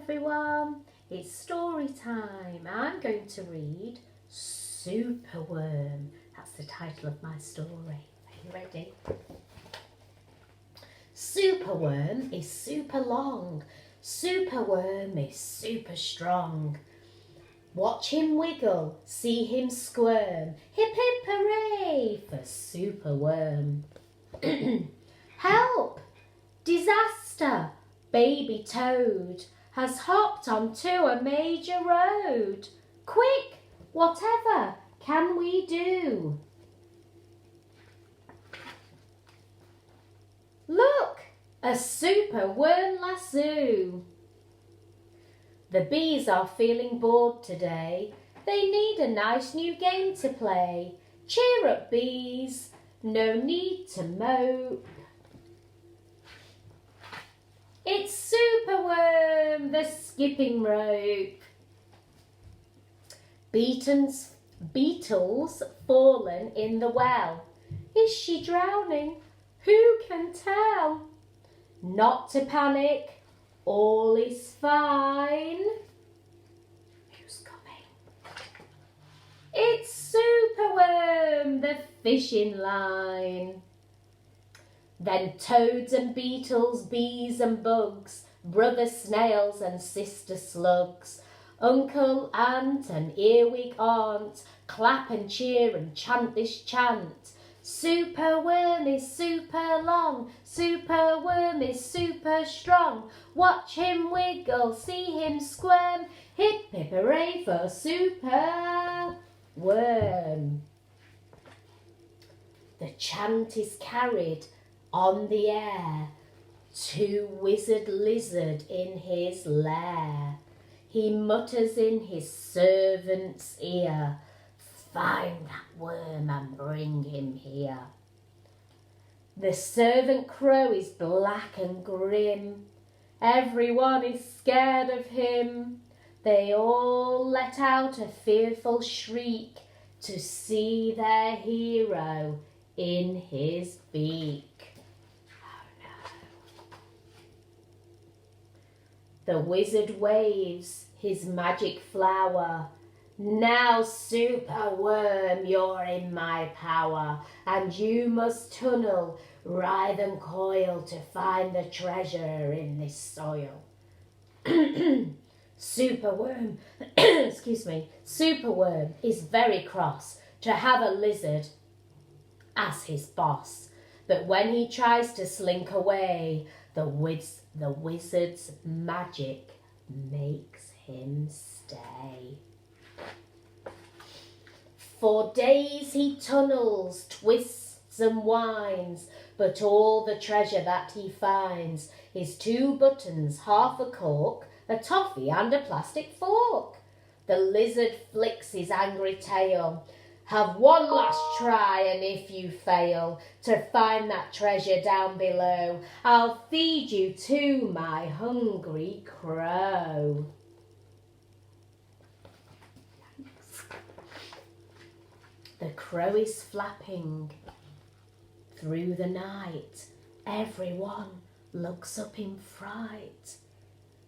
everyone, it's story time. I'm going to read Superworm. That's the title of my story. Are you ready? Superworm is super long. Superworm is super strong. Watch him wiggle, see him squirm. Hip hip hooray for Superworm. Help! Disaster! Baby Toad has hopped onto a major road. Quick! Whatever can we do? Look! A superworm lasso! The bees are feeling bored today. They need a nice new game to play. Cheer up, bees! No need to mope. It's Superworm, the skipping rope. Beetle's fallen in the well. Is she drowning? Who can tell? Not to panic, all is fine. Who's coming? It's Superworm, the fishing line. Then toads and beetles, bees and bugs, brother snails and sister slugs, uncle ant and earwig aunt, clap and cheer and chant this chant. Superworm is super long, Superworm is super strong. Watch him wiggle, see him squirm, hip hip hooray for Superworm. The chant is carried on the air to Wizard Lizard in his lair. He mutters in his servant's ear, find that worm and bring him here. The servant crow is black and grim. Everyone is scared of him. They all let out a fearful shriek to see their hero in his beak. The wizard waves his magic flower. Now, Superworm, you're in my power, and you must tunnel, writhe and coil to find the treasure in this soil. Superworm, Superworm is very cross to have a lizard as his boss, but when he tries to slink away, the wizard's magic makes him stay. For days he tunnels, twists and winds, but all the treasure that he finds is 2 buttons, half a cork, a toffee and a plastic fork. The lizard flicks his angry tail. Have one last try, and if you fail to find that treasure down below, I'll feed you to my hungry crow. The crow is flapping through the night. Everyone looks up in fright.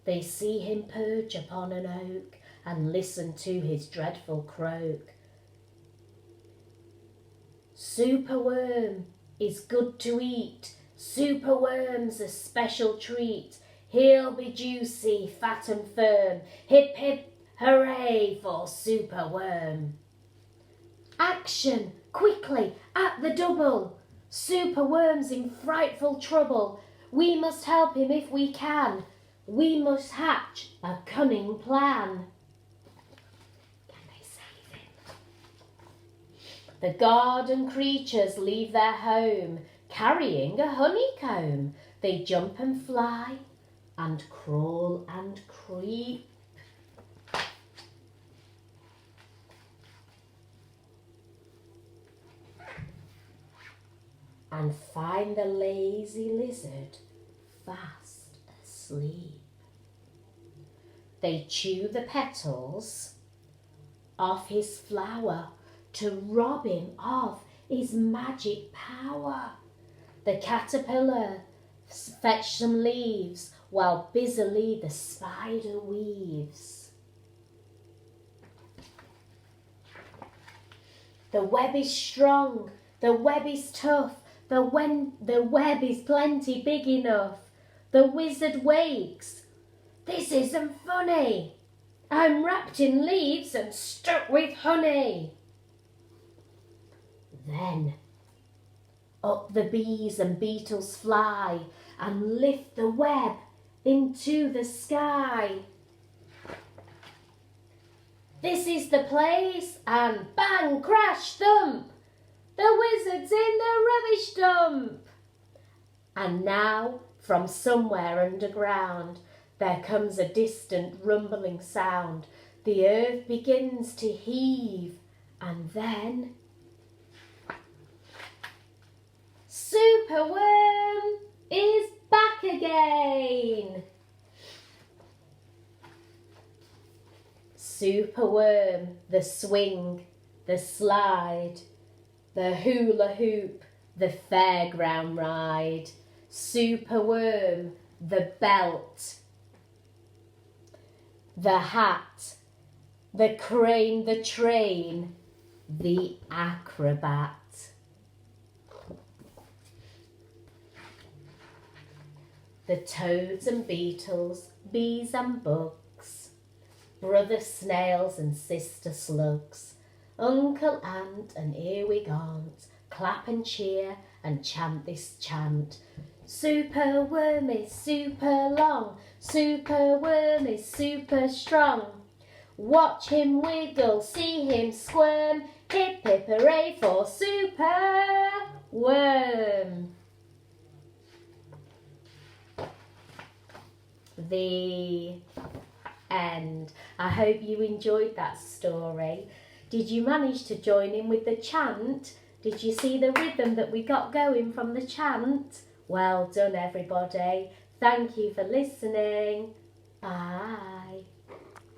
They see him perch upon an oak and listen to his dreadful croak. Superworm is good to eat. Superworm's a special treat. He'll be juicy, fat and firm. Hip hip hooray for Superworm. Action, quickly, at the double. Superworm's in frightful trouble. We must help him if we can. We must hatch a cunning plan. The garden creatures leave their home, carrying a honeycomb. They jump and fly, and crawl and creep. And find the lazy lizard fast asleep. They chew the petals off his flower to rob him of his magic power. The caterpillar fetch some leaves, while busily the spider weaves. The web is strong, the web is tough, the web is plenty big enough. The wizard wakes. This isn't funny. I'm wrapped in leaves and stuck with honey. Then up the bees and beetles fly and lift the web into the sky. This is the place, and bang, crash, thump, the wizard's in the rubbish dump. And now, from somewhere underground, there comes a distant rumbling sound. The earth begins to heave, and then Superworm is back again. Superworm, the swing, the slide, the hula hoop, the fairground ride. Superworm, the belt, the hat, the crane, the train, the acrobat. The toads and beetles, bees and bugs, brother snails and sister slugs, Uncle Ant and Earwig Aunt, clap and cheer and chant this chant. Superworm is super long, Superworm is super strong. Watch him wiggle, see him squirm, hip hip hooray for Superworm. The end. I hope you enjoyed that story. Did you manage to join in with the chant? Did you see the rhythm that we got going from the chant? Well done, everybody. Thank you for listening. Bye.